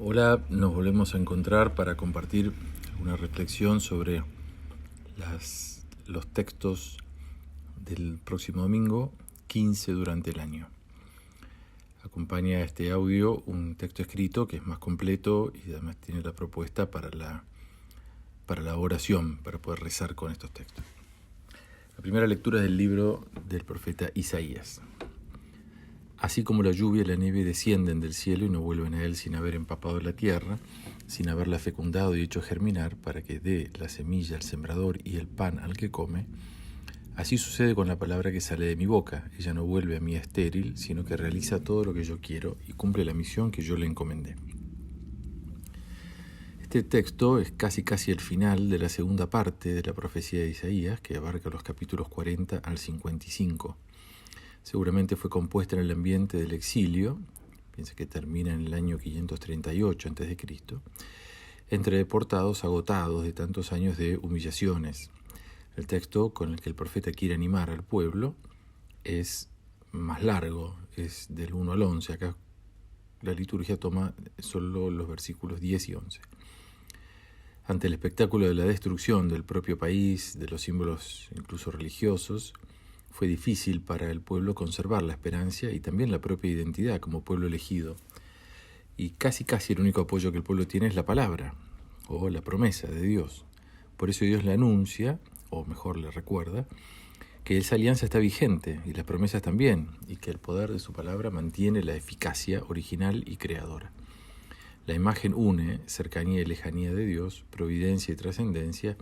Hola, nos volvemos a encontrar para compartir una reflexión sobre los textos del próximo domingo, 15 durante el año. Acompaña a este audio un texto escrito que es más completo y además tiene la propuesta para la oración, para poder rezar con estos textos. La primera lectura es del libro del profeta Isaías. Así como la lluvia y la nieve descienden del cielo y no vuelven a él sin haber empapado la tierra, sin haberla fecundado y hecho germinar, para que dé la semilla al sembrador y el pan al que come, así sucede con la palabra que sale de mi boca. Ella no vuelve a mí estéril, sino que realiza todo lo que yo quiero y cumple la misión que yo le encomendé. Este texto es casi el final de la segunda parte de la profecía de Isaías, que abarca los capítulos 40 al 55. Seguramente fue compuesta en el ambiente del exilio, piensa que termina en el año 538 a.C., entre deportados agotados de tantos años de humillaciones. El texto con el que el profeta quiere animar al pueblo es más largo, es del 1 al 11. Acá la liturgia toma solo los versículos 10 y 11. Ante el espectáculo de la destrucción del propio país, de los símbolos incluso religiosos, fue difícil para el pueblo conservar la esperanza y también la propia identidad como pueblo elegido. Y casi el único apoyo que el pueblo tiene es la palabra o la promesa de Dios. Por eso Dios le anuncia, o mejor le recuerda, que esa alianza está vigente y las promesas también, y que el poder de su palabra mantiene la eficacia original y creadora. La imagen une cercanía y lejanía de Dios, providencia y trascendencia,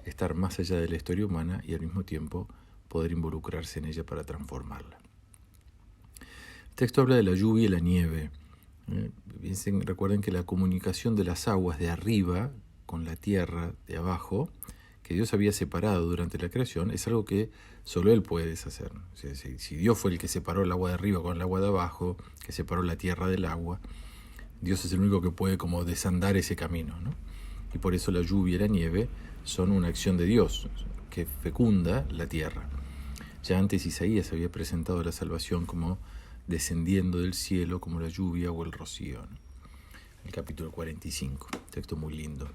estar más allá de la historia humana y al mismo tiempo poder involucrarse en ella para transformarla. El texto habla de la lluvia y la nieve. Recuerden que la comunicación de las aguas de arriba con la tierra de abajo, que Dios había separado durante la creación, es algo que solo Él puede deshacer. O sea, si Dios fue el que separó el agua de arriba con el agua de abajo, que separó la tierra del agua, Dios es el único que puede como desandar ese camino, ¿no? Y por eso la lluvia y la nieve son una acción de Dios que fecunda la tierra. Ya antes Isaías había presentado la salvación como descendiendo del cielo como la lluvia o el rocío, ¿no? El capítulo 45, texto muy lindo.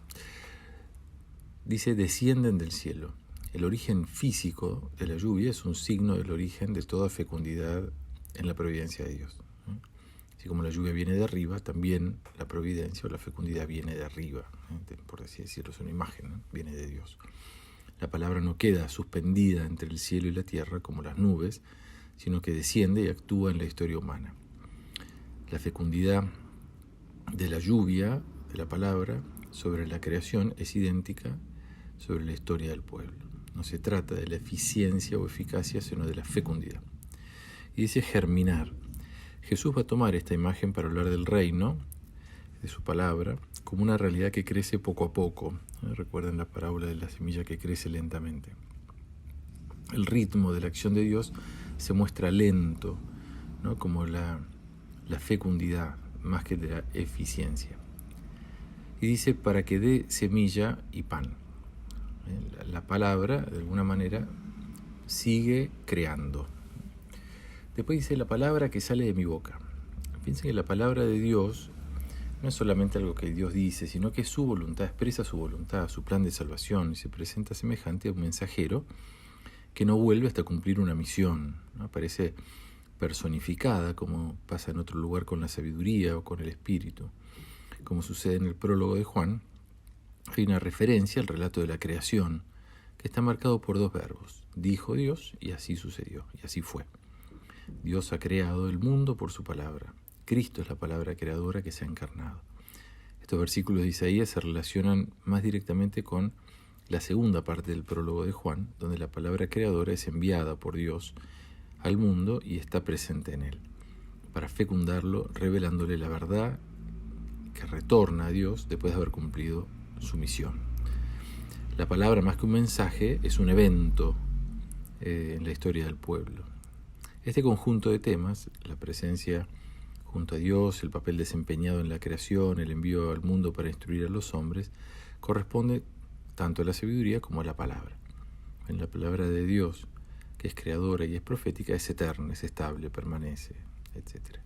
Dice, descienden del cielo. El origen físico de la lluvia es un signo del origen de toda fecundidad en la providencia de Dios. Así como la lluvia viene de arriba, también la providencia o la fecundidad viene de arriba, por así decirlo, es una imagen, ¿no? Viene de Dios. La palabra no queda suspendida entre el cielo y la tierra como las nubes, sino que desciende y actúa en la historia humana. La fecundidad de la lluvia, de la palabra, sobre la creación es idéntica sobre la historia del pueblo. No se trata de la eficiencia o eficacia, sino de la fecundidad. Y dice germinar. Jesús va a tomar esta imagen para hablar del reino, de su palabra, como una realidad que crece poco a poco. Recuerden la parábola de la semilla que crece lentamente. El ritmo de la acción de Dios se muestra lento, ¿no? Como la fecundidad, más que de la eficiencia. Y dice, para que dé semilla y pan. La palabra, de alguna manera, sigue creando. Después dice, la palabra que sale de mi boca. Piensen que la palabra de Dios no es solamente algo que Dios dice, sino que es su voluntad, expresa su voluntad, su plan de salvación, y se presenta semejante a un mensajero que no vuelve hasta cumplir una misión, ¿no? Aparece personificada, como pasa en otro lugar con la sabiduría o con el espíritu. Como sucede en el prólogo de Juan, hay una referencia al relato de la creación, que está marcado por dos verbos. Dijo Dios y así sucedió, y así fue. Dios ha creado el mundo por su palabra. Cristo es la palabra creadora que se ha encarnado. Estos versículos de Isaías se relacionan más directamente con la segunda parte del prólogo de Juan, donde la palabra creadora es enviada por Dios al mundo y está presente en él, para fecundarlo, revelándole la verdad que retorna a Dios después de haber cumplido su misión. La palabra, más que un mensaje, es un evento en la historia del pueblo. Este conjunto de temas, la presencia junto a Dios, el papel desempeñado en la creación, el envío al mundo para instruir a los hombres, corresponde tanto a la sabiduría como a la palabra. En la palabra de Dios, que es creadora y es profética, es eterna, es estable, permanece, etc.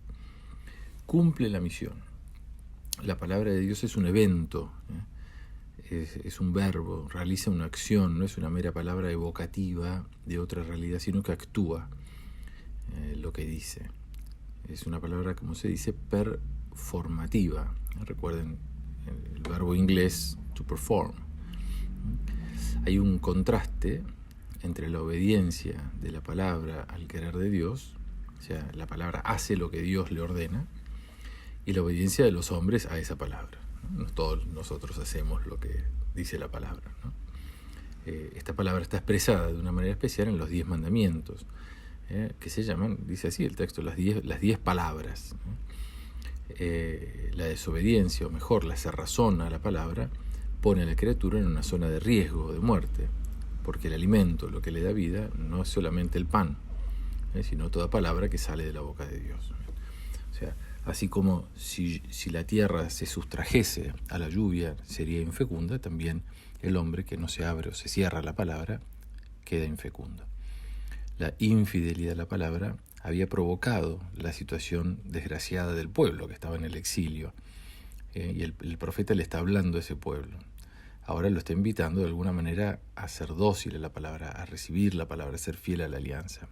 Cumple la misión. la palabra de Dios es un evento, es un verbo, realiza una acción, no es una mera palabra evocativa de otra realidad, sino que actúa lo que dice. Es una palabra, como se dice, performativa. Recuerden el verbo inglés to perform. Hay un contraste entre la obediencia de la palabra al querer de Dios, o sea, la palabra hace lo que Dios le ordena, y la obediencia de los hombres a esa palabra. No todos nosotros hacemos lo que dice la palabra, ¿no? Esta palabra está expresada de una manera especial en los 10 mandamientos, que se llaman, dice así el texto, las 10 palabras. La desobediencia, o mejor, la cerrazón a la palabra, pone a la criatura en una zona de riesgo, de muerte, porque el alimento, lo que le da vida, no es solamente el pan, sino toda palabra que sale de la boca de Dios. O sea, así como si la tierra se sustrajese a la lluvia sería infecunda, también el hombre que no se abre o se cierra a la palabra queda infecundo. La infidelidad a la palabra había provocado la situación desgraciada del pueblo que estaba en el exilio, y el profeta le está hablando a ese pueblo. Ahora lo está invitando de alguna manera a ser dócil a la palabra, a recibir la palabra, a ser fiel a la alianza,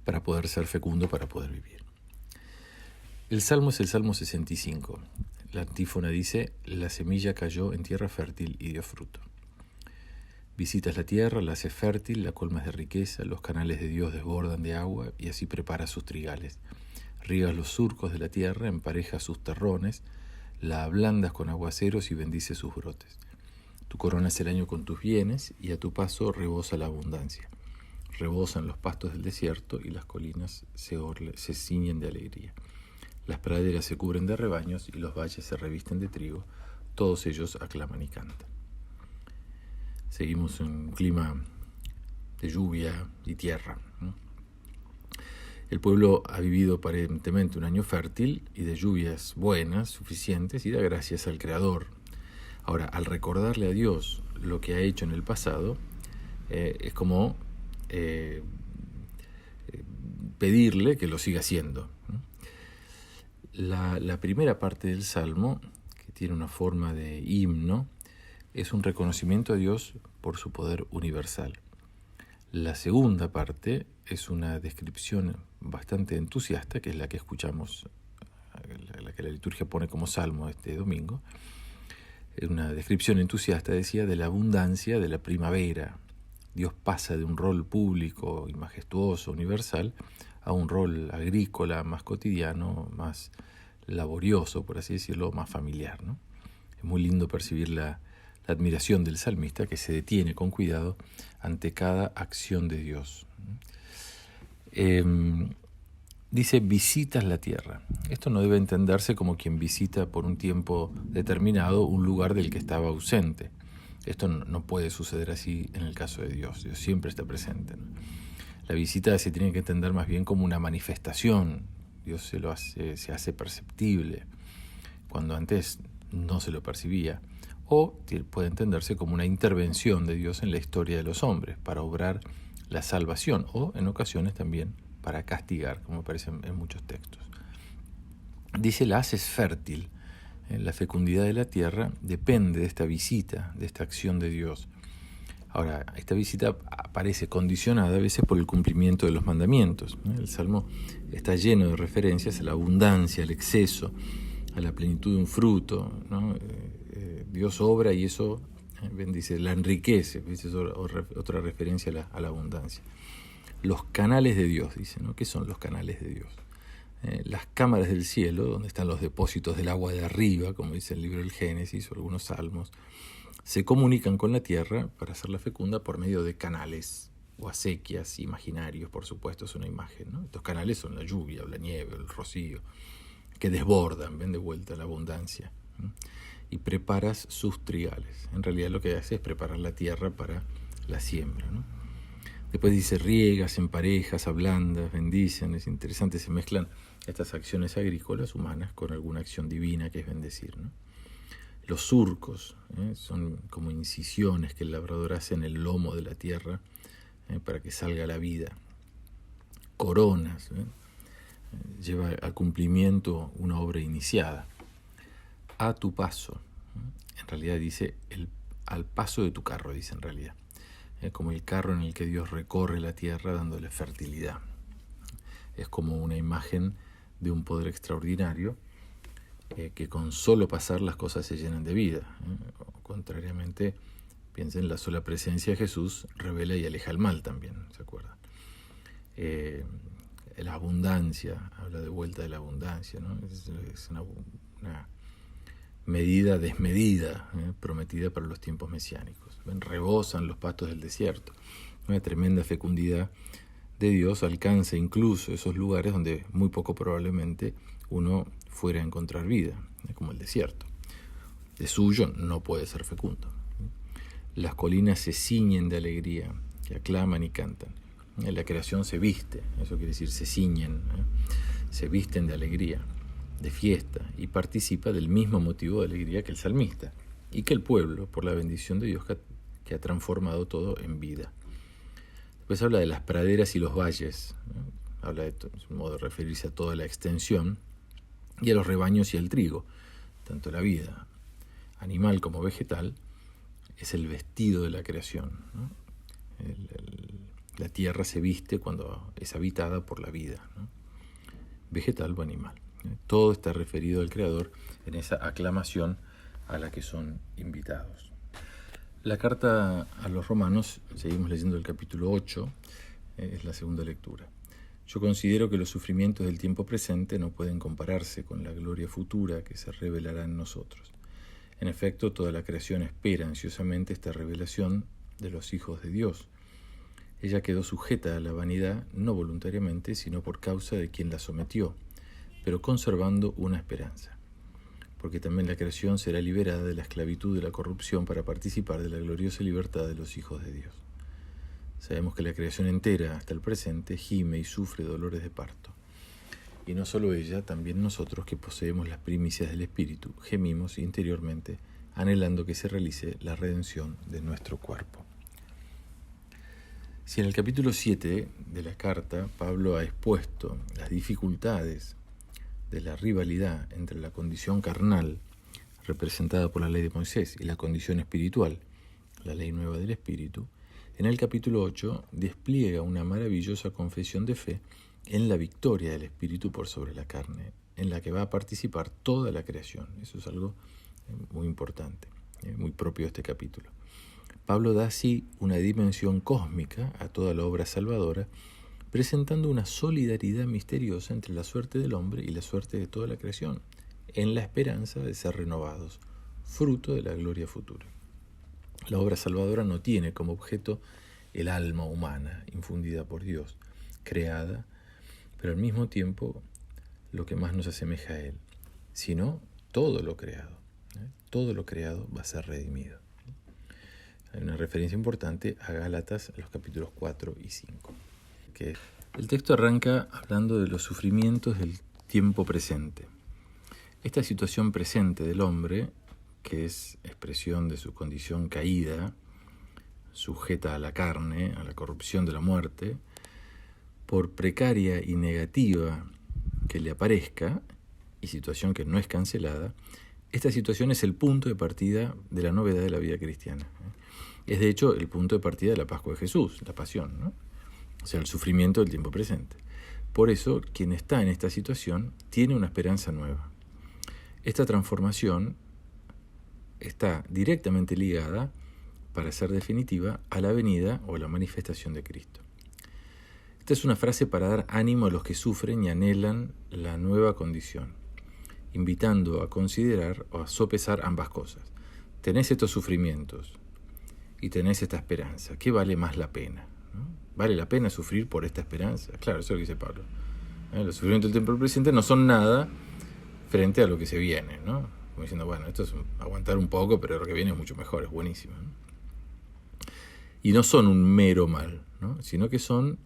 para poder ser fecundo, para poder vivir. El Salmo es el Salmo 65. La antífona dice: la semilla cayó en tierra fértil y dio fruto. Visitas la tierra, la haces fértil, la colmas de riqueza, los canales de Dios desbordan de agua y así preparas sus trigales. Riegas los surcos de la tierra, emparejas sus terrones, la ablandas con aguaceros y bendices sus brotes. Tu coronas el año con tus bienes y a tu paso rebosa la abundancia. Rebosan los pastos del desierto y las colinas se ciñen de alegría. Las praderas se cubren de rebaños y los valles se revisten de trigo, todos ellos aclaman y cantan. Seguimos en un clima de lluvia y tierra, ¿no? El pueblo ha vivido aparentemente un año fértil y de lluvias buenas, suficientes, y da gracias al Creador. Ahora, al recordarle a Dios lo que ha hecho en el pasado, es como pedirle que lo siga haciendo, ¿no? La primera parte del Salmo, que tiene una forma de himno, es un reconocimiento a Dios por su poder universal. La segunda parte es una descripción bastante entusiasta, que es la que escuchamos, la que la liturgia pone como salmo este domingo. Una descripción entusiasta, decía, de la abundancia de la primavera. Dios pasa de un rol público y majestuoso, universal, a un rol agrícola, más cotidiano, más laborioso, por así decirlo, más familiar, ¿no? Es muy lindo percibir la admiración del salmista, que se detiene con cuidado ante cada acción de Dios. Dice: visitas la tierra. Esto no debe entenderse como quien visita por un tiempo determinado un lugar del que estaba ausente. Esto no puede suceder así en el caso de Dios. Dios siempre está presente, ¿no? La visita se tiene que entender más bien como una manifestación. Dios se hace perceptible cuando antes no se lo percibía. O puede entenderse como una intervención de Dios en la historia de los hombres para obrar la salvación, o en ocasiones también para castigar, como aparece en muchos textos. Dice: la haces fértil. La fecundidad de la tierra depende de esta visita, de esta acción de Dios. Ahora, esta visita aparece condicionada a veces por el cumplimiento de los mandamientos. El Salmo está lleno de referencias a la abundancia, al exceso, a la plenitud de un fruto, ¿no? Dios obra y eso bendice, la enriquece. Es otra referencia a la abundancia. Los canales de Dios, dice, ¿no? ¿Qué son los canales de Dios? Las cámaras del cielo, donde están los depósitos del agua de arriba, como dice el libro del Génesis o algunos salmos, se comunican con la tierra para hacerla fecunda por medio de canales o acequias imaginarios. Por supuesto, es una imagen, ¿no? Estos canales son la lluvia, o la nieve, o el rocío, que desbordan, ven de vuelta la abundancia, ¿no? Y preparas sus trigales. En realidad lo que hace es preparar la tierra para la siembra, ¿no? Después dice: riegas, emparejas, ablandas, bendicen. Es interesante, se mezclan estas acciones agrícolas humanas con alguna acción divina que es bendecir, ¿no? Los surcos son como incisiones que el labrador hace en el lomo de la tierra para que salga la vida. Coronas, lleva a cumplimiento una obra iniciada. a tu paso. En realidad dice al paso de tu carro, dice en realidad. Como el carro en el que Dios recorre la tierra dándole fertilidad. Es como una imagen de un poder extraordinario que con solo pasar las cosas se llenan de vida. Contrariamente, piensen, la sola presencia de Jesús revela y aleja el mal también, ¿se acuerdan? La abundancia, habla de vuelta de la abundancia, ¿no? Es una medida desmedida, prometida para los tiempos mesiánicos. Rebosan los pastos del desierto. Una tremenda fecundidad de Dios alcanza incluso esos lugares donde muy poco probablemente uno fuera a encontrar vida, como el desierto. De suyo no puede ser fecundo. Las colinas se ciñen de alegría, que aclaman y cantan. La creación se viste, eso quiere decir se ciñen, se visten de alegría, de fiesta, y participa del mismo motivo de alegría que el salmista y que el pueblo, por la bendición de Dios que ha transformado todo en vida. Después habla de las praderas y los valles, ¿no? Habla de un modo de referirse a toda la extensión, y a los rebaños y al trigo. Tanto la vida animal como vegetal es el vestido de la creación, ¿no? La tierra se viste cuando es habitada por la vida, ¿no? Vegetal o animal. Todo está referido al Creador en esa aclamación a la que son invitados. La carta a los Romanos, seguimos leyendo el capítulo 8, es la segunda lectura. Yo considero que los sufrimientos del tiempo presente no pueden compararse con la gloria futura que se revelará en nosotros. En efecto, toda la creación espera ansiosamente esta revelación de los hijos de Dios. Ella quedó sujeta a la vanidad no voluntariamente, sino por causa de quien la sometió, pero conservando una esperanza. Porque también la creación será liberada de la esclavitud de la corrupción para participar de la gloriosa libertad de los hijos de Dios. Sabemos que la creación entera, hasta el presente, gime y sufre dolores de parto. Y no solo ella, también nosotros que poseemos las primicias del Espíritu, gemimos interiormente, anhelando que se realice la redención de nuestro cuerpo. Si en el capítulo 7 de la carta Pablo ha expuesto las dificultades de la rivalidad entre la condición carnal, representada por la ley de Moisés, y la condición espiritual, la ley nueva del Espíritu, en el capítulo 8 despliega una maravillosa confesión de fe en la victoria del Espíritu por sobre la carne, en la que va a participar toda la creación. Eso es algo muy importante, muy propio de este capítulo. Pablo da así una dimensión cósmica a toda la obra salvadora, presentando una solidaridad misteriosa entre la suerte del hombre y la suerte de toda la creación, en la esperanza de ser renovados, fruto de la gloria futura. La obra salvadora no tiene como objeto el alma humana, infundida por Dios, creada, pero al mismo tiempo lo que más nos asemeja a Él, sino todo lo creado. Todo lo creado va a ser redimido. Hay una referencia importante a Gálatas, en los capítulos 4 y 5. El texto arranca hablando de los sufrimientos del tiempo presente. Esta situación presente del hombre, que es expresión de su condición caída, sujeta a la carne, a la corrupción de la muerte, por precaria y negativa que le aparezca, y situación que no es cancelada, esta situación es el punto de partida de la novedad de la vida cristiana. Es de hecho el punto de partida de la Pascua de Jesús, la pasión, ¿no? O sea, el sufrimiento del tiempo presente. Por eso, quien está en esta situación tiene una esperanza nueva. Esta transformación está directamente ligada, para ser definitiva, a la venida o la manifestación de Cristo. Esta es una frase para dar ánimo a los que sufren y anhelan la nueva condición, invitando a considerar o a sopesar ambas cosas. Tenés estos sufrimientos y tenés esta esperanza. ¿Qué vale más la pena? ¿No? ¿Vale la pena sufrir por esta esperanza? Claro, eso es lo que dice Pablo. Los sufrimientos del tiempo presente no son nada frente a lo que se viene, ¿no? Como diciendo, bueno, esto es aguantar un poco, pero lo que viene es mucho mejor, es buenísimo, ¿no? Y no son un mero mal, ¿no? Sino que son,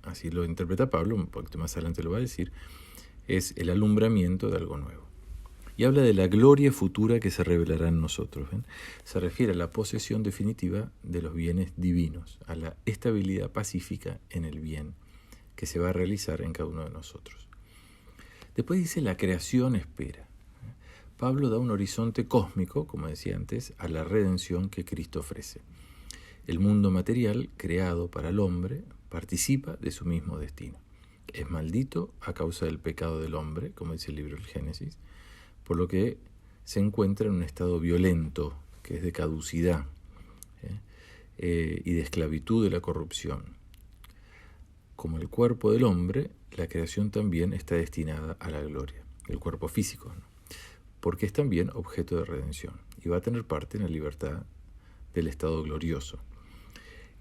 así lo interpreta Pablo, un poquito más adelante lo va a decir, es el alumbramiento de algo nuevo. Y habla de la gloria futura que se revelará en nosotros. ¿Ven? Se refiere a la posesión definitiva de los bienes divinos, a la estabilidad pacífica en el bien que se va a realizar en cada uno de nosotros. Después dice la creación espera. Pablo da un horizonte cósmico, como decía antes, a la redención que Cristo ofrece. El mundo material, creado para el hombre, participa de su mismo destino. Es maldito a causa del pecado del hombre, como dice el libro del Génesis, por lo que se encuentra en un estado violento, que es de caducidad y de esclavitud de la corrupción. Como el cuerpo del hombre, la creación también está destinada a la gloria, el cuerpo físico, ¿no? Porque es también objeto de redención y va a tener parte en la libertad del estado glorioso.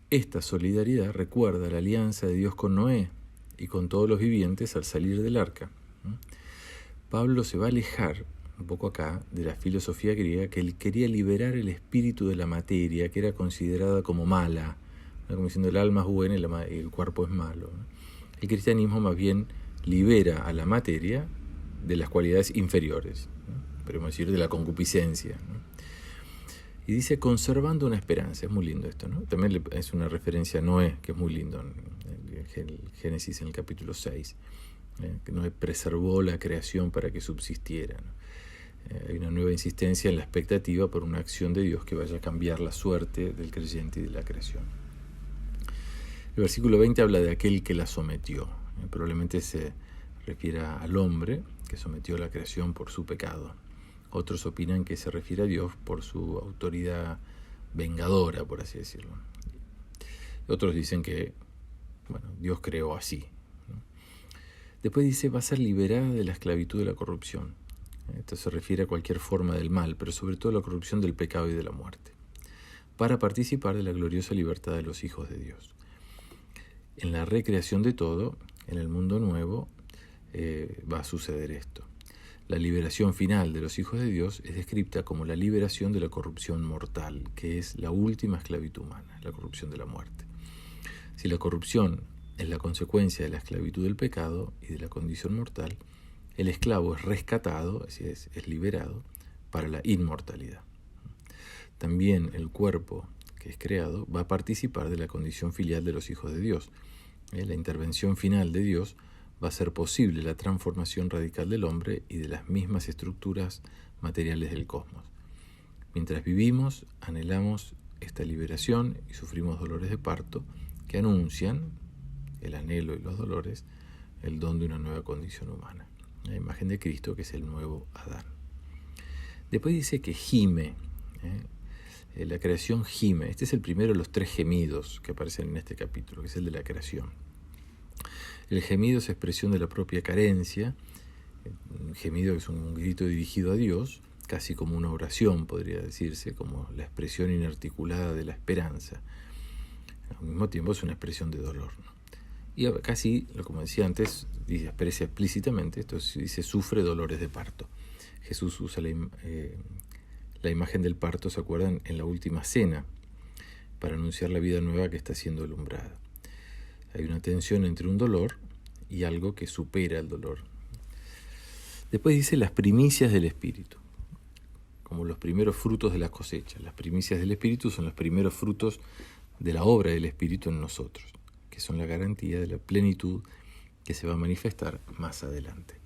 Esta solidaridad recuerda la alianza de Dios con Noé y con todos los vivientes al salir del arca. Pablo se va a alejar un poco acá de la filosofía griega, que él quería liberar el espíritu de la materia, que era considerada como mala, ¿no? Como diciendo el alma es buena y el cuerpo es malo, ¿no? El cristianismo más bien libera a la materia de las cualidades inferiores, ¿no? Podemos decir de la concupiscencia, ¿no? Y dice, conservando una esperanza. Es muy lindo esto, ¿no? También es una referencia a Noé, que es muy lindo en el Génesis, en el capítulo 6, que Noé preservó la creación para que subsistiera, ¿no? Hay una nueva insistencia en la expectativa por una acción de Dios que vaya a cambiar la suerte del creyente y de la creación. El versículo 20 habla de aquel que la sometió. Probablemente se refiere al hombre que sometió la creación por su pecado. Otros opinan que se refiere a Dios por su autoridad vengadora, por así decirlo. Otros dicen que, Dios creó así, ¿no? Después dice, va a ser liberada de la esclavitud de la corrupción. Esto se refiere a cualquier forma del mal, pero sobre todo a la corrupción del pecado y de la muerte, para participar de la gloriosa libertad de los hijos de Dios. En la recreación de todo, en el mundo nuevo, va a suceder esto. La liberación final de los hijos de Dios es descrita como la liberación de la corrupción mortal, que es la última esclavitud humana, la corrupción de la muerte. Si la corrupción es la consecuencia de la esclavitud del pecado y de la condición mortal, el esclavo es rescatado, así es liberado, para la inmortalidad. También el cuerpo que es creado va a participar de la condición filial de los hijos de Dios. La intervención final de Dios va a hacer posible la transformación radical del hombre y de las mismas estructuras materiales del cosmos. Mientras vivimos, anhelamos esta liberación y sufrimos dolores de parto que anuncian, el anhelo y los dolores, el don de una nueva condición humana. La imagen de Cristo, que es el nuevo Adán. Después dice que gime, la creación gime. Este es el primero de los 3 gemidos que aparecen en este capítulo, que es el de la creación. El gemido es expresión de la propia carencia. Un gemido es un grito dirigido a Dios, casi como una oración, podría decirse, como la expresión inarticulada de la esperanza. Al mismo tiempo es una expresión de dolor, ¿no? Y casi, como decía antes, expresa explícitamente, esto dice, sufre dolores de parto. Jesús usa la imagen del parto, ¿se acuerdan?, en la última cena, para anunciar la vida nueva que está siendo alumbrada. Hay una tensión entre un dolor y algo que supera el dolor. Después dice las primicias del Espíritu, como los primeros frutos de la cosecha. Las primicias del Espíritu son los primeros frutos de la obra del Espíritu en nosotros, que son la garantía de la plenitud que se va a manifestar más adelante.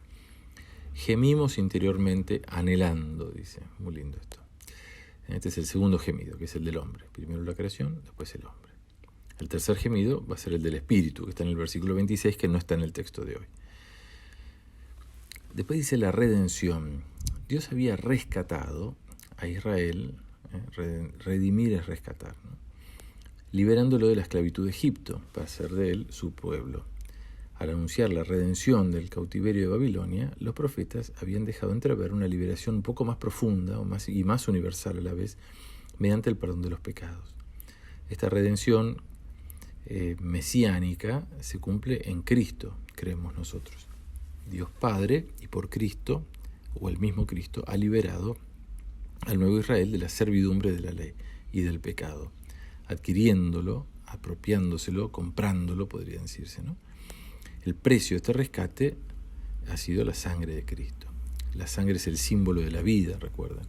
Gemimos interiormente anhelando, dice. Muy lindo esto. Este es el segundo gemido, que es el del hombre. Primero la creación, después el hombre. El tercer gemido va a ser el del Espíritu, que está en el versículo 26, que no está en el texto de hoy. Después dice la redención. Dios había rescatado a Israel, redimir es rescatar, ¿no?, liberándolo de la esclavitud de Egipto, para hacer de él su pueblo. Al anunciar la redención del cautiverio de Babilonia, los profetas habían dejado entrever una liberación un poco más profunda y más universal a la vez, mediante el perdón de los pecados. Esta redención mesiánica se cumple en Cristo, creemos nosotros. Dios Padre, y por Cristo, o el mismo Cristo, ha liberado al nuevo Israel de la servidumbre de la ley y del pecado, adquiriéndolo, apropiándoselo, comprándolo, podría decirse, ¿no? El precio de este rescate ha sido la sangre de Cristo. La sangre es el símbolo de la vida, recuerdan.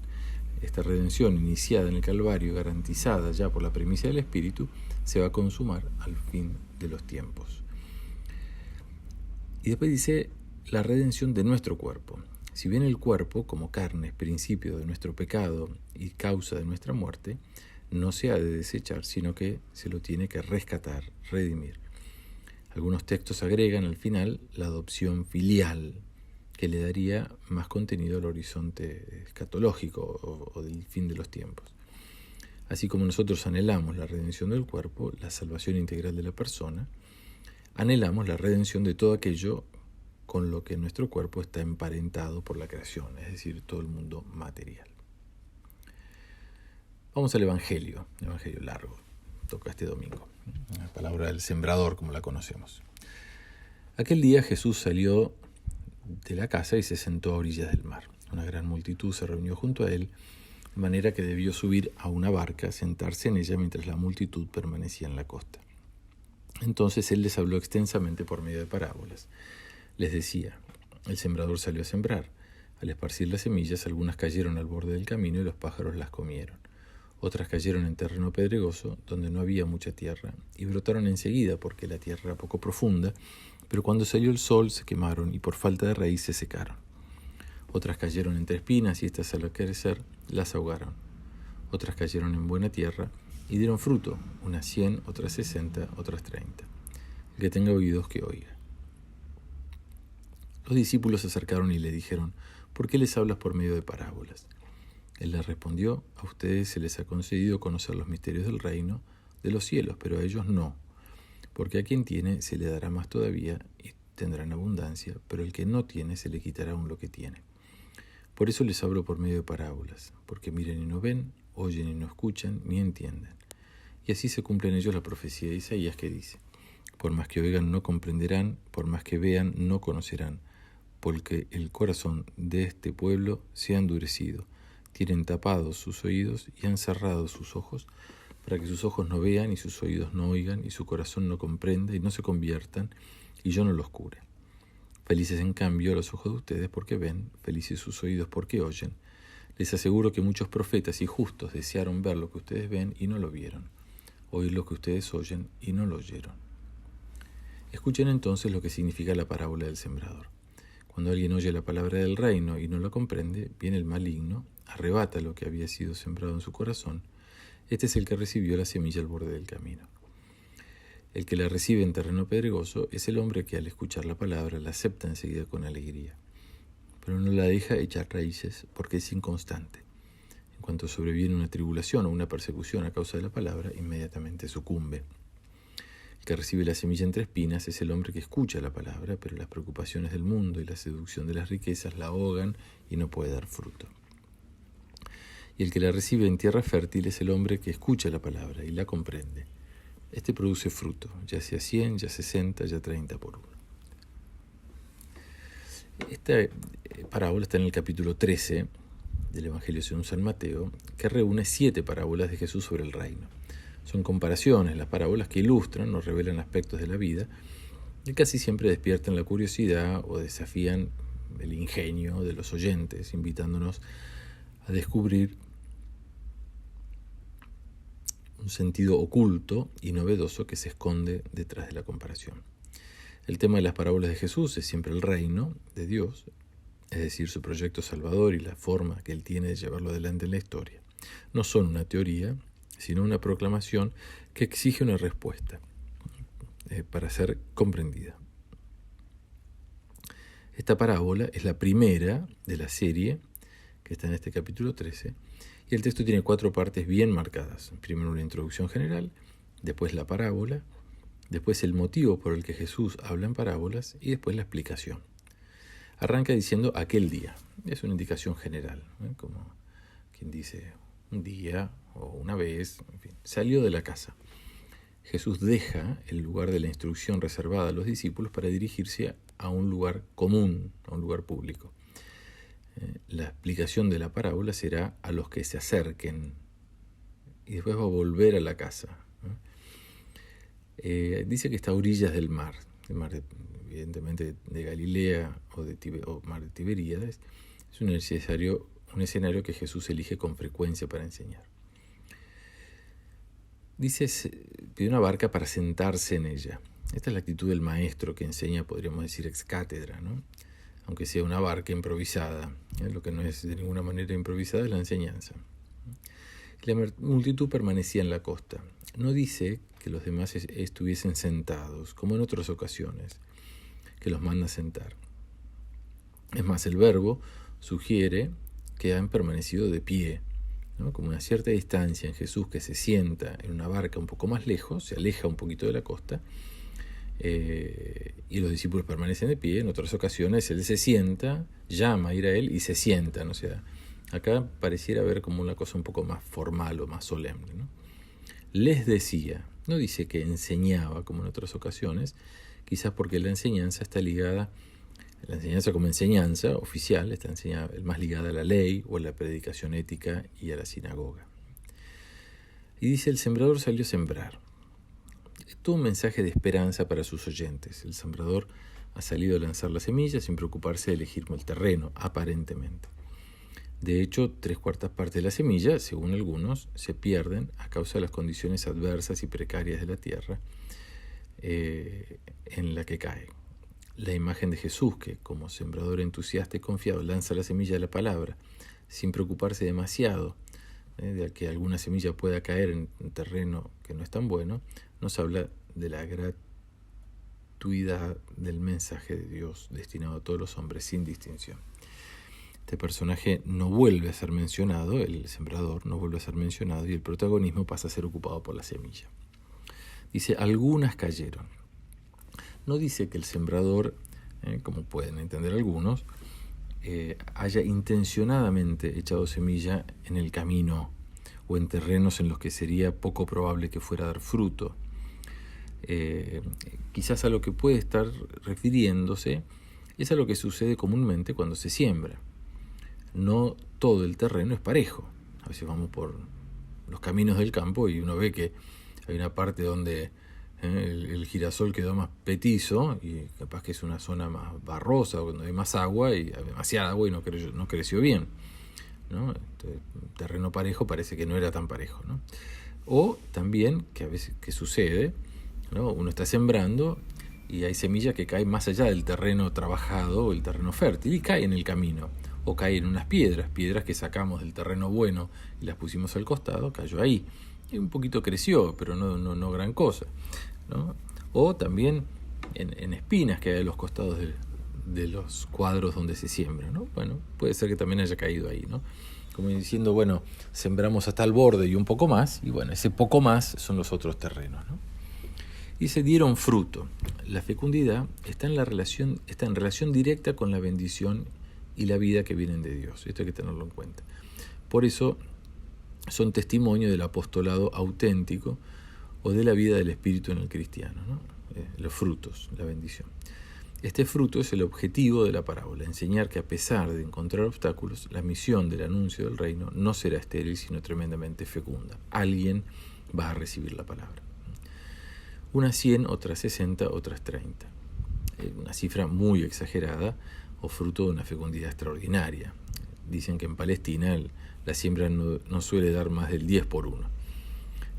Esta redención iniciada en el Calvario, garantizada ya por la primicia del Espíritu, se va a consumar al fin de los tiempos. Y después dice la redención de nuestro cuerpo. Si bien el cuerpo, como carne, es principio de nuestro pecado y causa de nuestra muerte, no se ha de desechar, sino que se lo tiene que rescatar, redimir. Algunos textos agregan al final la adopción filial, que le daría más contenido al horizonte escatológico o del fin de los tiempos. Así como nosotros anhelamos la redención del cuerpo, la salvación integral de la persona, anhelamos la redención de todo aquello con lo que nuestro cuerpo está emparentado por la creación, es decir, todo el mundo material. Vamos al Evangelio largo, toca este domingo, la palabra del sembrador como la conocemos. Aquel día Jesús salió de la casa y se sentó a orillas del mar. Una gran multitud se reunió junto a él, de manera que debió subir a una barca, sentarse en ella mientras la multitud permanecía en la costa. Entonces él les habló extensamente por medio de parábolas. Les decía, el sembrador salió a sembrar. Al esparcir las semillas, algunas cayeron al borde del camino y los pájaros las comieron. Otras cayeron en terreno pedregoso, donde no había mucha tierra, y brotaron enseguida porque la tierra era poco profunda, pero cuando salió el sol se quemaron y por falta de raíz se secaron. Otras cayeron entre espinas y estas al crecer las ahogaron. Otras cayeron en buena tierra y dieron fruto, unas 100, otras 60, otras 30. El que tenga oídos que oiga. Los discípulos se acercaron y le dijeron, ¿por qué les hablas por medio de parábolas? Él les respondió, a ustedes se les ha concedido conocer los misterios del reino de los cielos, pero a ellos no, porque a quien tiene se le dará más todavía y tendrá en abundancia, pero el que no tiene se le quitará aún lo que tiene. Por eso les hablo por medio de parábolas, porque miren y no ven, oyen y no escuchan, ni entienden. Y así se cumple en ellos la profecía de Isaías que dice, por más que oigan no comprenderán, por más que vean no conocerán, porque el corazón de este pueblo se ha endurecido. Tienen tapados sus oídos y han cerrado sus ojos, para que sus ojos no vean y sus oídos no oigan y su corazón no comprenda y no se conviertan y yo no los cure. Felices en cambio los ojos de ustedes porque ven, felices sus oídos porque oyen. Les aseguro que muchos profetas y justos desearon ver lo que ustedes ven y no lo vieron, oír lo que ustedes oyen y no lo oyeron. Escuchen entonces lo que significa la parábola del sembrador. Cuando alguien oye la palabra del reino y no lo comprende, viene el maligno, arrebata lo que había sido sembrado en su corazón. Este es el que recibió la semilla al borde del camino. El que la recibe en terreno pedregoso es el hombre que al escuchar la palabra la acepta enseguida con alegría, pero no la deja echar raíces porque es inconstante. En cuanto sobreviene una tribulación o una persecución a causa de la palabra, inmediatamente sucumbe. El que recibe la semilla entre espinas es el hombre que escucha la palabra, pero las preocupaciones del mundo y la seducción de las riquezas la ahogan y no puede dar fruto. Y el que la recibe en tierra fértil es el hombre que escucha la palabra y la comprende. Este produce fruto, ya sea 100, ya 60, ya 30 por uno. Esta parábola está en el capítulo 13 del Evangelio según San Mateo, que reúne 7 parábolas de Jesús sobre el reino. Son comparaciones, las parábolas que ilustran o revelan aspectos de la vida y casi siempre despiertan la curiosidad o desafían el ingenio de los oyentes, invitándonos a descubrir un sentido oculto y novedoso que se esconde detrás de la comparación. El tema de las parábolas de Jesús es siempre el reino de Dios, es decir, su proyecto salvador y la forma que Él tiene de llevarlo adelante en la historia. No son una teoría, sino una proclamación que exige una respuesta para ser comprendida. Esta parábola es la primera de la serie que está en este capítulo 13, y el texto tiene 4 partes bien marcadas. Primero una introducción general, después la parábola, después el motivo por el que Jesús habla en parábolas y después la explicación. Arranca diciendo aquel día. Es una indicación general, como quien dice un día o una vez, en fin, salió de la casa. Jesús deja el lugar de la instrucción reservada a los discípulos para dirigirse a un lugar común, a un lugar público. La explicación de la parábola será a los que se acerquen y después va a volver a la casa. Dice que está a orillas del mar, evidentemente de Galilea o mar de Tiberíades. Es un escenario que Jesús elige con frecuencia para enseñar. Dice, pide una barca para sentarse en ella. Esta es la actitud del maestro que enseña, podríamos decir, ex cátedra, ¿no? aunque sea una barca improvisada. Lo que no es de ninguna manera improvisada es la enseñanza. La multitud permanecía en la costa. No dice que los demás estuviesen sentados, como en otras ocasiones, que los manda a sentar. Es más, el verbo sugiere que han permanecido de pie, ¿no? Como una cierta distancia en Jesús, que se sienta en una barca un poco más lejos, se aleja un poquito de la costa, y los discípulos permanecen de pie. En otras ocasiones él se sienta, llama a ir a él y se sientan. O sea, acá pareciera haber como una cosa un poco más formal o más solemne, ¿no? Les decía, no dice que enseñaba como en otras ocasiones, quizás porque la enseñanza está ligada, la enseñanza como enseñanza oficial está más ligada a la ley o a la predicación ética y a la sinagoga. Y dice, el sembrador salió a sembrar. Es todo un mensaje de esperanza para sus oyentes. El sembrador ha salido a lanzar la semilla sin preocuparse de elegir el terreno, aparentemente. De hecho, 3/4 partes de la semilla, según algunos, se pierden a causa de las condiciones adversas y precarias de la tierra en la que cae. La imagen de Jesús, que como sembrador entusiasta y confiado lanza la semilla de la palabra, sin preocuparse demasiado de que alguna semilla pueda caer en un terreno que no es tan bueno, nos habla de la gratuidad del mensaje de Dios destinado a todos los hombres sin distinción. Este personaje no vuelve a ser mencionado, el sembrador no vuelve a ser mencionado, y el protagonismo pasa a ser ocupado por la semilla. Dice, algunas cayeron. No dice que el sembrador, como pueden entender algunos, haya intencionadamente echado semilla en el camino o en terrenos en los que sería poco probable que fuera a dar fruto. Quizás a lo que puede estar refiriéndose es a lo que sucede comúnmente cuando se siembra. No todo el terreno es parejo. A veces vamos por los caminos del campo y uno ve que hay una parte donde el girasol quedó más petizo y capaz que es una zona más barrosa, donde hay más agua y hay demasiada agua y no creció bien, ¿no? Entonces, terreno parejo parece que no era tan parejo, ¿no? O también, que a veces que sucede, ¿no? Uno está sembrando y hay semillas que caen más allá del terreno trabajado o el terreno fértil y cae en el camino, o cae en unas piedras que sacamos del terreno bueno y las pusimos al costado, cayó ahí. Y un poquito creció, pero no gran cosa, ¿no? O también en espinas que hay a los costados de los cuadros donde se siembra, ¿no? Bueno, puede ser que también haya caído ahí, ¿no? Como diciendo, bueno, sembramos hasta el borde y un poco más, y bueno, ese poco más son los otros terrenos, ¿no? Y se dieron fruto. La fecundidad está en relación directa con la bendición y la vida que vienen de Dios. Esto hay que tenerlo en cuenta. Por eso son testimonio del apostolado auténtico o de la vida del Espíritu en el cristiano, ¿no? Los frutos, la bendición. Este fruto es el objetivo de la parábola, enseñar que a pesar de encontrar obstáculos, la misión del anuncio del reino no será estéril, sino tremendamente fecunda. Alguien va a recibir la palabra. Unas 100, otras 60, otras 30. Una cifra muy exagerada o fruto de una fecundidad extraordinaria. Dicen que en Palestina la siembra no suele dar más del 10 por 1.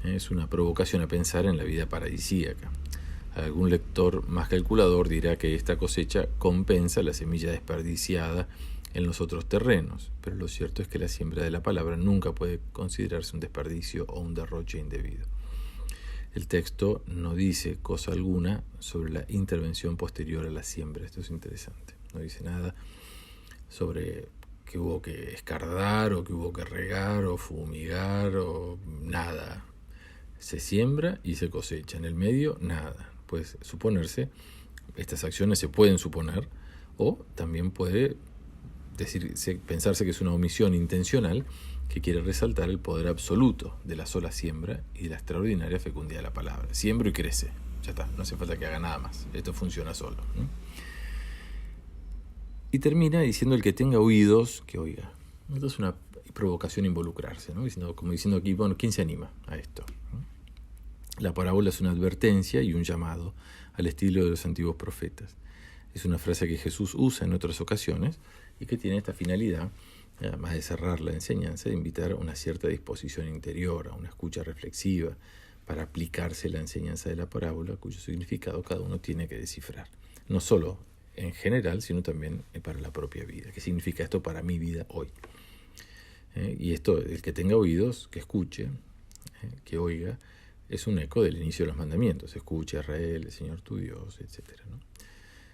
Es una provocación a pensar en la vida paradisíaca. Algún lector más calculador dirá que esta cosecha compensa la semilla desperdiciada en los otros terrenos, pero lo cierto es que la siembra de la palabra nunca puede considerarse un desperdicio o un derroche indebido. El texto no dice cosa alguna sobre la intervención posterior a la siembra. Esto es interesante. No dice nada sobre que hubo que escardar o que hubo que regar o fumigar o nada. Se siembra y se cosecha. En el medio, nada. Puede suponerse, estas acciones se pueden suponer, o también puede pensarse que es una omisión intencional que quiere resaltar el poder absoluto de la sola siembra y de la extraordinaria fecundidad de la palabra. Siembro y crece. Ya está, no hace falta que haga nada más. Esto funciona solo, ¿no? Y termina diciendo, el que tenga oídos, que oiga. Esto es una provocación a involucrarse, ¿no? Como diciendo aquí, bueno, ¿quién se anima a esto? La parábola es una advertencia y un llamado al estilo de los antiguos profetas. Es una frase que Jesús usa en otras ocasiones y que tiene esta finalidad, además de cerrar la enseñanza, de invitar a una cierta disposición interior, a una escucha reflexiva, para aplicarse la enseñanza de la parábola, cuyo significado cada uno tiene que descifrar. No solo en general, sino también para la propia vida. ¿Qué significa esto para mi vida hoy? Y esto, el que tenga oídos, que escuche, que oiga, es un eco del inicio de los mandamientos. Escucha, Israel, el Señor tu Dios, etc., ¿no?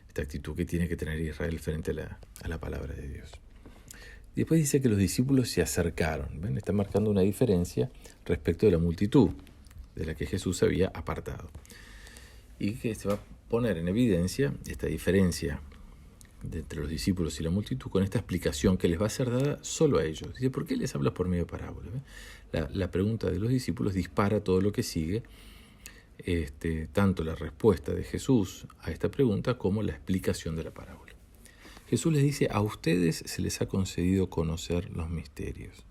Esta actitud que tiene que tener Israel frente a la palabra de Dios. Después dice que los discípulos se acercaron. ¿Ven? Está marcando una diferencia respecto de la multitud, de la que Jesús se había apartado. Y que se va a poner en evidencia esta diferencia entre los discípulos y la multitud con esta explicación que les va a ser dada solo a ellos. Dice, ¿por qué les hablas por medio de parábolas? La pregunta de los discípulos dispara todo lo que sigue, tanto la respuesta de Jesús a esta pregunta como la explicación de la parábola. Jesús les dice, a ustedes se les ha concedido conocer los misterios.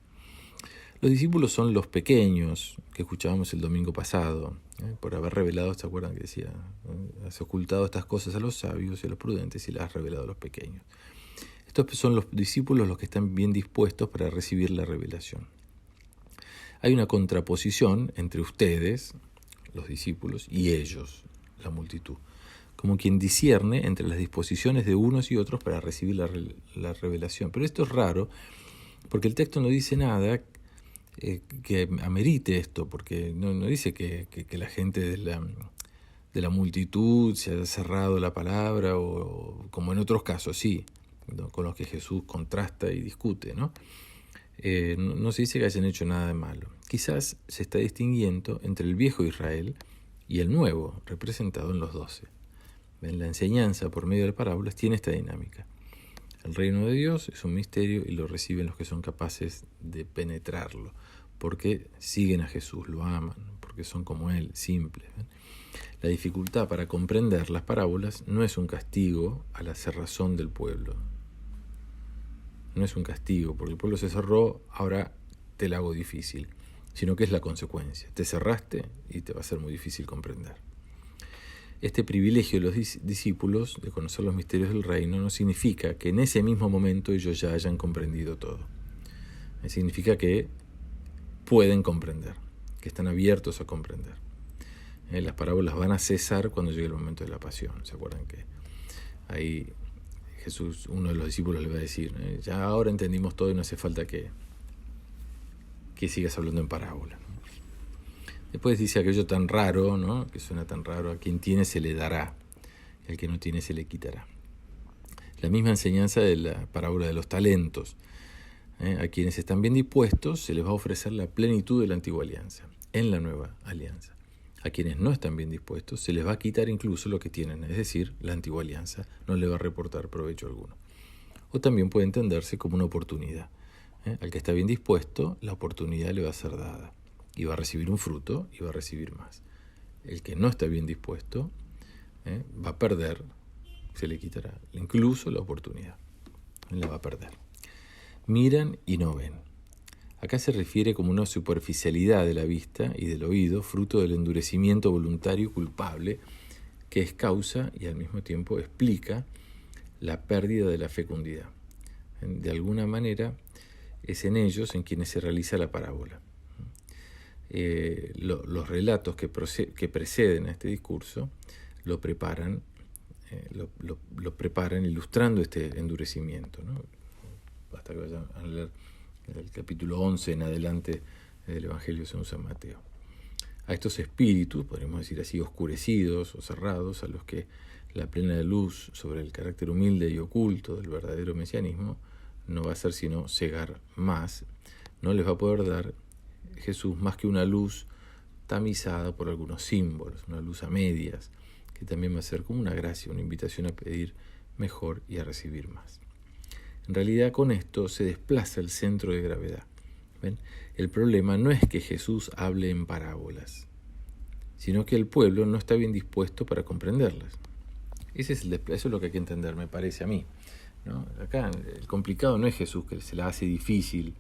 Los discípulos son los pequeños que escuchábamos el domingo pasado, por haber revelado, ¿se acuerdan que decía? Has ocultado estas cosas a los sabios y a los prudentes y las has revelado a los pequeños. Estos son los discípulos los que están bien dispuestos para recibir la revelación. Hay una contraposición entre ustedes, los discípulos, y ellos, la multitud, como quien discierne entre las disposiciones de unos y otros para recibir la revelación. Pero esto es raro, porque el texto no dice nada que amerite esto, porque no dice que la gente de la multitud se haya cerrado la palabra, o como en otros casos, sí, ¿no? Con los que Jesús contrasta y discute, ¿no? No se dice que hayan hecho nada de malo. Quizás se está distinguiendo entre el viejo Israel y el nuevo, representado en los 12. ¿Ven? La enseñanza por medio de parábolas tiene esta dinámica. El reino de Dios es un misterio y lo reciben los que son capaces de penetrarlo, porque siguen a Jesús, lo aman, porque son como Él, simples. ¿Ven? La dificultad para comprender las parábolas no es un castigo a la cerrazón del pueblo. No es un castigo, porque el pueblo se cerró, ahora te la hago difícil, sino que es la consecuencia. Te cerraste y te va a ser muy difícil comprender. Este privilegio de los discípulos de conocer los misterios del reino no significa que en ese mismo momento ellos ya hayan comprendido todo. Significa que pueden comprender, que están abiertos a comprender. Las parábolas van a cesar cuando llegue el momento de la pasión. ¿Se acuerdan que ahí Jesús, uno de los discípulos, le va a decir, ya ahora entendimos todo y no hace falta que sigas hablando en parábola? Después dice aquello tan raro, ¿no? Que suena tan raro, a quien tiene se le dará, y al que no tiene se le quitará. La misma enseñanza de la parábola de los talentos. A quienes están bien dispuestos se les va a ofrecer la plenitud de la antigua alianza, en la nueva alianza. A quienes no están bien dispuestos se les va a quitar incluso lo que tienen, es decir, la antigua alianza no le va a reportar provecho alguno. O también puede entenderse como una oportunidad. Al que está bien dispuesto, la oportunidad le va a ser dada. Y va a recibir un fruto y va a recibir más. El que no está bien dispuesto va a perder, se le quitará incluso la oportunidad. La va a perder. Miran y no ven. Acá se refiere como una superficialidad de la vista y del oído, fruto del endurecimiento voluntario culpable, que es causa y al mismo tiempo explica la pérdida de la fecundidad. De alguna manera es en ellos en quienes se realiza la parábola. Los relatos que preceden a este discurso lo preparan ilustrando este endurecimiento, ¿no? Basta que vayan a leer el capítulo 11 en adelante del Evangelio según San Mateo. A estos espíritus, podríamos decir así, oscurecidos o cerrados, a los que la plena luz sobre el carácter humilde y oculto del verdadero mesianismo no va a ser sino cegar más, no les va a poder dar Jesús más que una luz tamizada por algunos símbolos, una luz a medias, que también va a ser como una gracia, una invitación a pedir mejor y a recibir más. En realidad con esto se desplaza el centro de gravedad. ¿Ven? El problema no es que Jesús hable en parábolas, sino que el pueblo no está bien dispuesto para comprenderlas. Eso es lo que hay que entender, me parece a mí, ¿no? Acá el complicado no es Jesús, que se la hace difícil,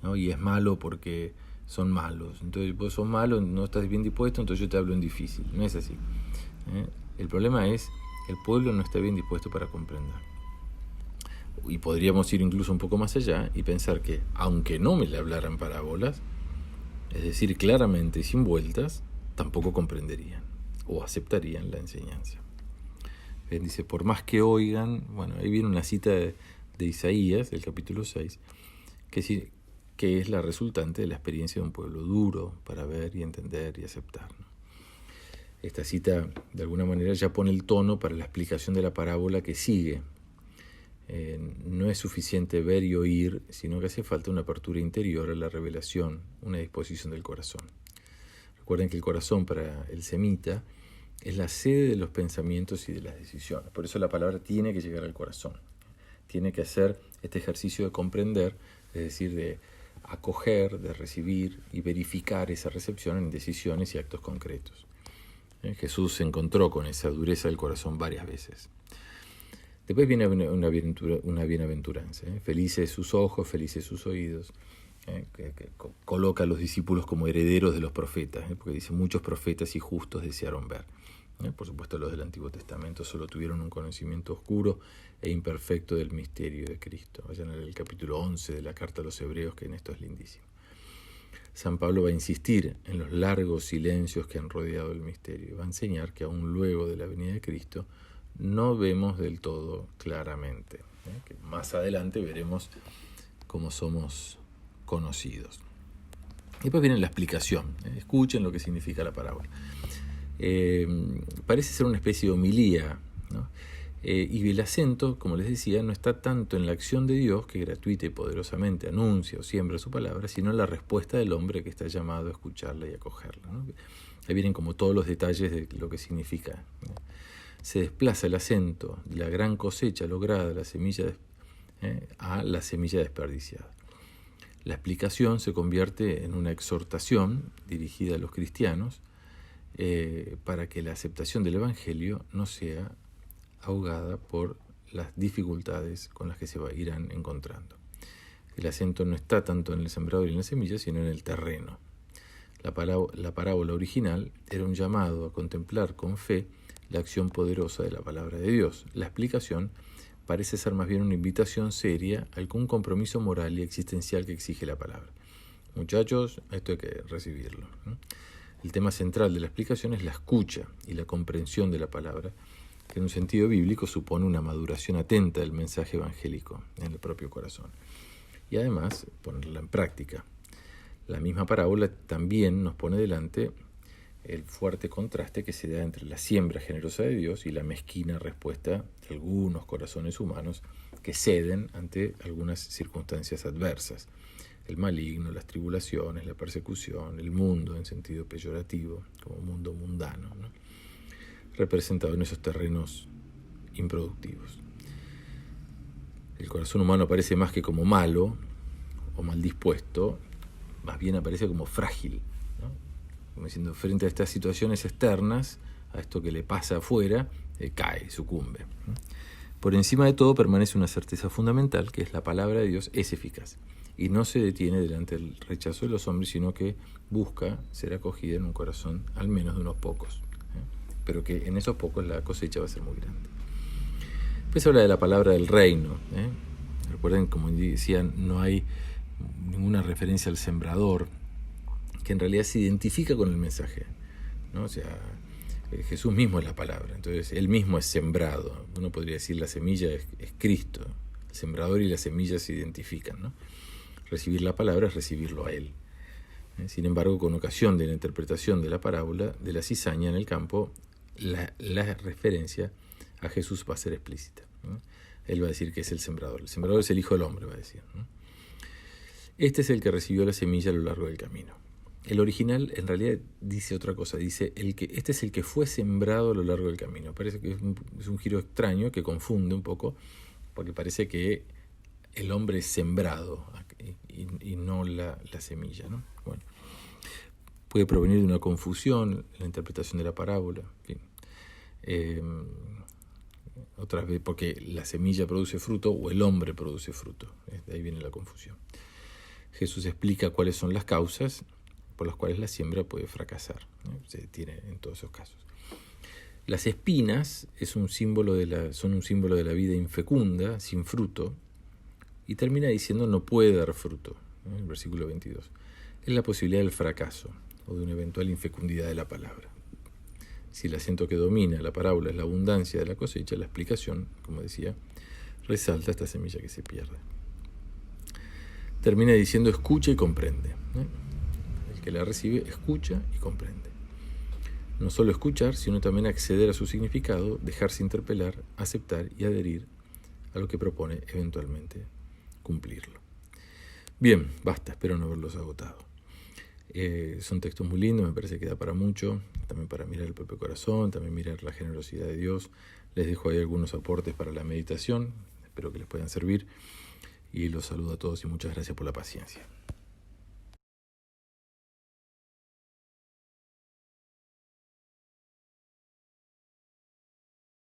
¿no? Y es malo porque son malos. Entonces vos sos malo, no estás bien dispuesto, entonces yo te hablo en difícil. No es así. El problema es el pueblo no está bien dispuesto para comprender. Y podríamos ir incluso un poco más allá y pensar que, aunque no me le hablaran parábolas, es decir, claramente y sin vueltas, tampoco comprenderían o aceptarían la enseñanza. Dice, por más que oigan, bueno, ahí viene una cita de Isaías, del capítulo 6, que es la resultante de la experiencia de un pueblo duro para ver y entender y aceptar, ¿no? Esta cita, de alguna manera, ya pone el tono para la explicación de la parábola que sigue. No es suficiente ver y oír, sino que hace falta una apertura interior a la revelación, una disposición del corazón. Recuerden que el corazón para el semita es la sede de los pensamientos y de las decisiones. Por eso la palabra tiene que llegar al corazón. Tiene que hacer este ejercicio de comprender, es decir, de acoger, de recibir y verificar esa recepción en decisiones y actos concretos. Jesús se encontró con esa dureza del corazón varias veces. Después viene una bienaventuranza. Felices sus ojos, felices sus oídos. Que coloca a los discípulos como herederos de los profetas, porque dice, muchos profetas y justos desearon ver. Por supuesto, los del Antiguo Testamento solo tuvieron un conocimiento oscuro e imperfecto del misterio de Cristo. Vayan a leer el capítulo 11 de la Carta a los Hebreos, que en esto es lindísimo. San Pablo va a insistir en los largos silencios que han rodeado el misterio y va a enseñar que aún luego de la venida de Cristo no vemos del todo claramente, que más adelante veremos cómo somos conocidos. Y después viene la explicación. Escuchen lo que significa la parábola. Parece ser una especie de homilía, ¿no? Y el acento, como les decía, no está tanto en la acción de Dios, que gratuita y poderosamente anuncia o siembra su palabra, sino en la respuesta del hombre que está llamado a escucharla y acogerla, ¿no? Ahí vienen como todos los detalles de lo que significa, ¿no? Se desplaza el acento de la gran cosecha lograda, la semilla, a la semilla desperdiciada. La explicación se convierte en una exhortación dirigida a los cristianos para que la aceptación del Evangelio no sea ahogada por las dificultades con las que se irán encontrando. El acento no está tanto en el sembrador y en la semilla, sino en el terreno. La parábola original era un llamado a contemplar con fe la acción poderosa de la palabra de Dios. La explicación parece ser más bien una invitación seria a algún compromiso moral y existencial que exige la palabra. Muchachos, esto hay que recibirlo, ¿no? El tema central de la explicación es la escucha y la comprensión de la palabra, que en un sentido bíblico supone una maduración atenta del mensaje evangélico en el propio corazón. Y además, ponerla en práctica. La misma parábola también nos pone delante el fuerte contraste que se da entre la siembra generosa de Dios y la mezquina respuesta de algunos corazones humanos que ceden ante algunas circunstancias adversas. El maligno, las tribulaciones, la persecución, el mundo en sentido peyorativo, como mundo mundano, ¿no? Representado en esos terrenos improductivos. El corazón humano aparece más que como malo o mal dispuesto, más bien aparece como frágil, ¿no? Como diciendo, frente a estas situaciones externas, a esto que le pasa afuera, cae, sucumbe, ¿no? Por encima de todo permanece una certeza fundamental, que es la palabra de Dios es eficaz y no se detiene delante del rechazo de los hombres, sino que busca ser acogida en un corazón al menos de unos pocos, pero que en esos pocos la cosecha va a ser muy grande. Después habla de la palabra del reino. Recuerden, como decían, no hay ninguna referencia al sembrador, que en realidad se identifica con el mensaje, ¿no? O sea, Jesús mismo es la palabra, entonces Él mismo es sembrado. Uno podría decir la semilla es Cristo, el sembrador y la semilla se identifican, ¿no? Recibir la palabra es recibirlo a Él. Sin embargo, con ocasión de la interpretación de la parábola de la cizaña en el campo, la referencia a Jesús va a ser explícita, ¿no? Él va a decir que es el sembrador. El sembrador es el Hijo del Hombre, va a decir, ¿no? Este es el que recibió la semilla a lo largo del camino. El original en realidad dice otra cosa, dice este es el que fue sembrado a lo largo del camino. Parece que es un giro extraño que confunde un poco, porque parece que el hombre es sembrado y no la semilla, ¿no? Bueno, puede provenir de una confusión en la interpretación de la parábola, en fin. Otras veces porque la semilla produce fruto o el hombre produce fruto. De ahí viene la confusión. Jesús explica cuáles son las causas por las cuales la siembra puede fracasar, ¿no? Se detiene en todos esos casos. Las espinas son un símbolo de la vida infecunda, sin fruto, y termina diciendo no puede dar fruto, ¿no? El versículo 22. Es la posibilidad del fracaso o de una eventual infecundidad de la palabra. Si el acento que domina la parábola es la abundancia de la cosecha, la explicación, como decía, resalta esta semilla que se pierde. Termina diciendo escucha y comprende. El que la recibe escucha y comprende. No solo escuchar, sino también acceder a su significado, dejarse interpelar, aceptar y adherir a lo que propone eventualmente cumplirlo. Bien, basta, espero no haberlos agotado. Son textos muy lindos, me parece que da para mucho, también para mirar el propio corazón, también mirar la generosidad de Dios. Les dejo ahí algunos aportes para la meditación, espero que les puedan servir y los saludo a todos y muchas gracias por la paciencia.